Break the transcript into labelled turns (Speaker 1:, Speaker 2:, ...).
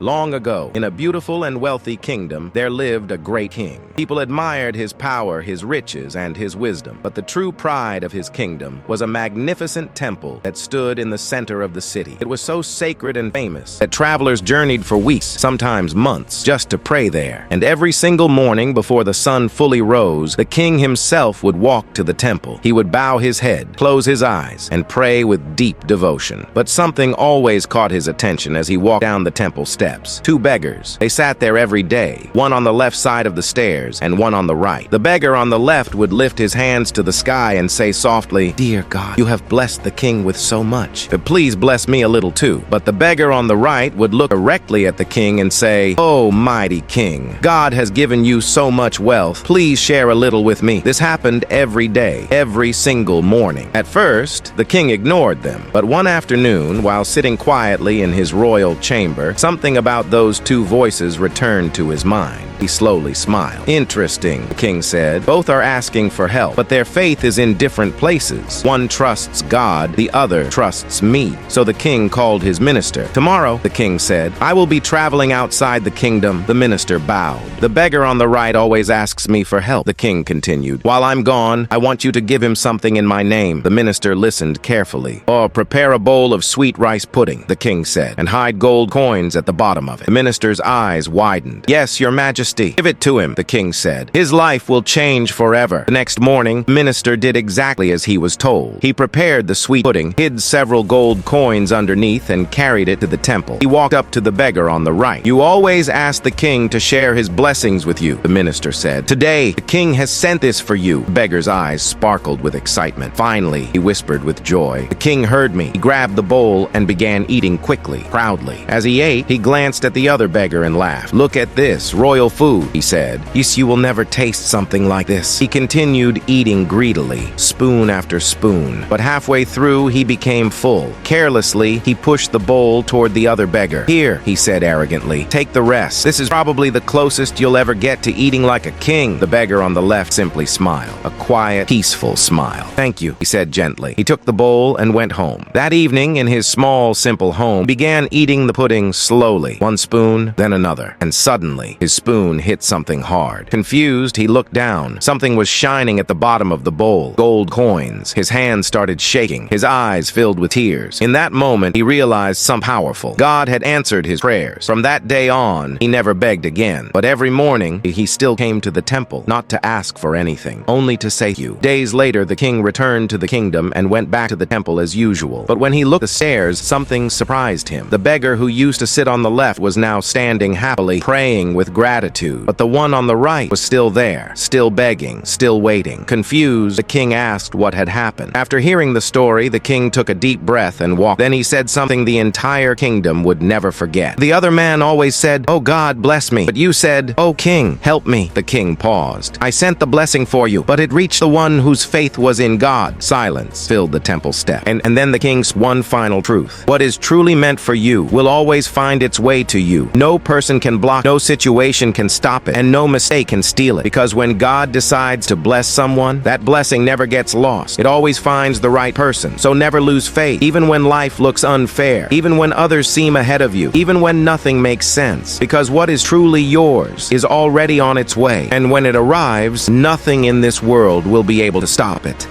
Speaker 1: Long ago, in a beautiful and wealthy kingdom, there lived a great king. People admired his power, his riches, and his wisdom. But the true pride of his kingdom was a magnificent temple that stood in the center of the city. It was so sacred and famous that travelers journeyed for weeks, sometimes months, just to pray there. And every single morning before the sun fully rose, the king himself would walk to the temple. He would bow his head, close his eyes, and pray with deep devotion. But something always caught his attention as he walked down the temple steps. Two beggars. They sat there every day, one on the left side of the stairs and one on the right. The beggar on the left would lift his hands to the sky and say softly, "Dear God, you have blessed the king with so much, but please bless me a little too." But the beggar on the right would look directly at the king and say, "Oh, mighty king, God has given you so much wealth. Please share a little with me." This happened every day, every single morning. At first, the king ignored them, but one afternoon, while sitting quietly in his royal chamber, something about those two voices returned to his mind. He slowly smiled. "Interesting," the king said. "Both are asking for help, but their faith is in different places. One trusts God, the other trusts me." So the king called his minister. "Tomorrow," the king said, "I will be traveling outside the kingdom." The minister bowed. "The beggar on the right always asks me for help," the king continued. "While I'm gone, I want you to give him something in my name." The minister listened carefully. "Oh, prepare a bowl of sweet rice pudding," the king said, "and hide gold coins at the bottom of it." The minister's eyes widened. "Yes, your majesty." "Give it to him," the king said. "His life will change forever." The next morning, the minister did exactly as he was told. He prepared the sweet pudding, hid several gold coins underneath, and carried it to the temple. He walked up to the beggar on the right. "You always ask the king to share his blessings with you," the minister said. "Today, the king has sent this for you." The beggar's eyes sparkled with excitement. "Finally," he whispered with joy. "The king heard me." He grabbed the bowl and began eating quickly, proudly. As he ate, he glanced at the other beggar and laughed. "Look at this, royal food," he said. "Yes, you will never taste something like this." He continued eating greedily, spoon after spoon. But halfway through, he became full. Carelessly, he pushed the bowl toward the other beggar. "Here," he said arrogantly, "take the rest. This is probably the closest you'll ever get to eating like a king." The beggar on the left simply smiled, a quiet, peaceful smile. "Thank you," he said gently. He took the bowl and went home. That evening, in his small, simple home, he began eating the pudding slowly, one spoon, then another. And suddenly, his spoon hit something hard. Confused, he looked down. Something was shining at the bottom of the bowl. Gold coins. His hands started shaking. His eyes filled with tears. In that moment, he realized something powerful. God had answered his prayers. From that day on, he never begged again. But every morning, he still came to the temple, not to ask for anything, only to say you. Days later, the king returned to the kingdom and went back to the temple as usual. But when he looked at the stairs, something surprised him. The beggar who used to sit on the left was now standing happily, praying with gratitude. But the one on the right was still there, still begging, still waiting. Confused, the king asked what had happened. After hearing the story, the king took a deep breath and walked. Then he said something the entire kingdom would never forget. "The other man always said, 'Oh God, bless me,' but you said, 'Oh king, help me.'" The king paused. "I sent the blessing for you, but it reached the one whose faith was in God." Silence filled the temple step. And then the king's one final truth. "What is truly meant for you will always find its way to you. No person can block, no situation can stop it, and no mistake can steal it. Because when God decides to bless someone, that blessing never gets lost. It always finds the right person. So never lose faith, even when life looks unfair, even when others seem ahead of you, even when nothing makes sense. Because what is truly yours is already on its way. And when it arrives, nothing in this world will be able to stop it."